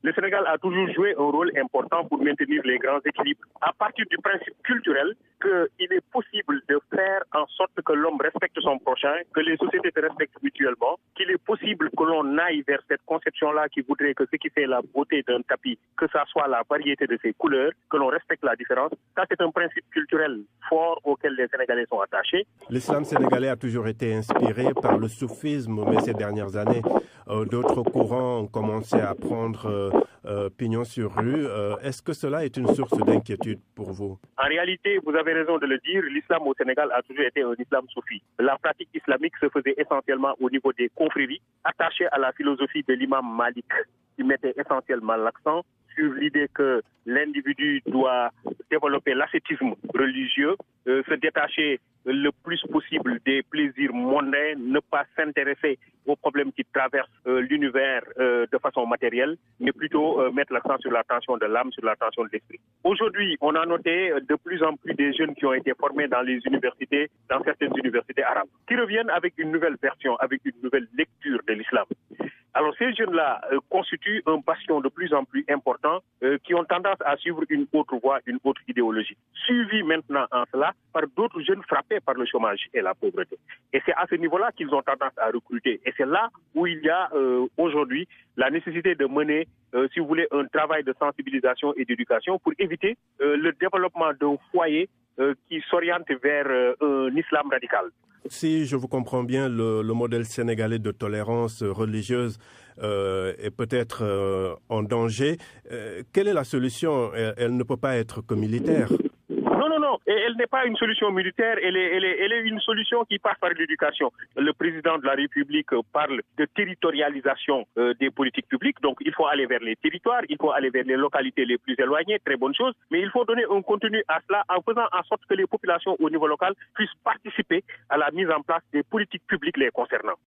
le Sénégal a toujours joué un rôle important pour maintenir les grands équilibres. À partir du principe culturel qu'il est possible de faire en sorte que l'homme respecte son prochain, que les sociétés se respectent mutuellement, qu'il est possible que l'on aille vers cette conception-là qui voudrait que ce qui fait la beauté d'un tapis, que ça soit la variété de ses couleurs, que l'on respecte la différence. Ça, c'est un principe culturel fort auquel les Sénégalais sont attachés. L'islam sénégalais a toujours été inspiré par le soufisme, mais ces dernières années, d'autres courants ont commencé à prendre pignon sur rue. Est-ce que cela est une source d'inquiétude pour vous? En réalité, vous avez raison de le dire, l'islam au Sénégal a toujours été un islam soufi. La pratique islamique se faisait essentiellement au niveau des confréries, attachées à la philosophie de l'imam Malik, qui mettait essentiellement l'accent sur l'idée que l'individu doit développer l'ascétisme religieux, se détacher le plus possible des plaisirs mondains, ne pas s'intéresser aux problèmes qui traversent l'univers de façon matérielle, mais plutôt mettre l'accent sur la tension de l'âme, sur la tension de l'esprit. Aujourd'hui, on a noté de plus en plus des jeunes qui ont été formés dans les universités, dans certaines universités arabes, qui reviennent avec une nouvelle version, avec une nouvelle lecture de l'islam. Alors ces jeunes-là constituent un bastion de plus en plus important qui ont tendance à suivre une autre voie, une autre idéologie. Suivis maintenant en cela par d'autres jeunes frappés par le chômage et la pauvreté. Et c'est à ce niveau-là qu'ils ont tendance à recruter. Et c'est là où il y a aujourd'hui la nécessité de mener, si vous voulez, un travail de sensibilisation et d'éducation pour éviter le développement d'un foyer qui s'oriente vers un islam radical. Si je vous comprends bien, le modèle sénégalais de tolérance religieuse est peut-être en danger. Quelle est la solution? Elle ne peut pas être que militaire. Non. Elle n'est pas une solution militaire, elle est une solution qui passe par l'éducation. Le président de la République parle de territorialisation des politiques publiques, donc il faut aller vers les territoires, il faut aller vers les localités les plus éloignées, très bonne chose, mais il faut donner un contenu à cela en faisant en sorte que les populations au niveau local puissent participer à la mise en place des politiques publiques les concernant.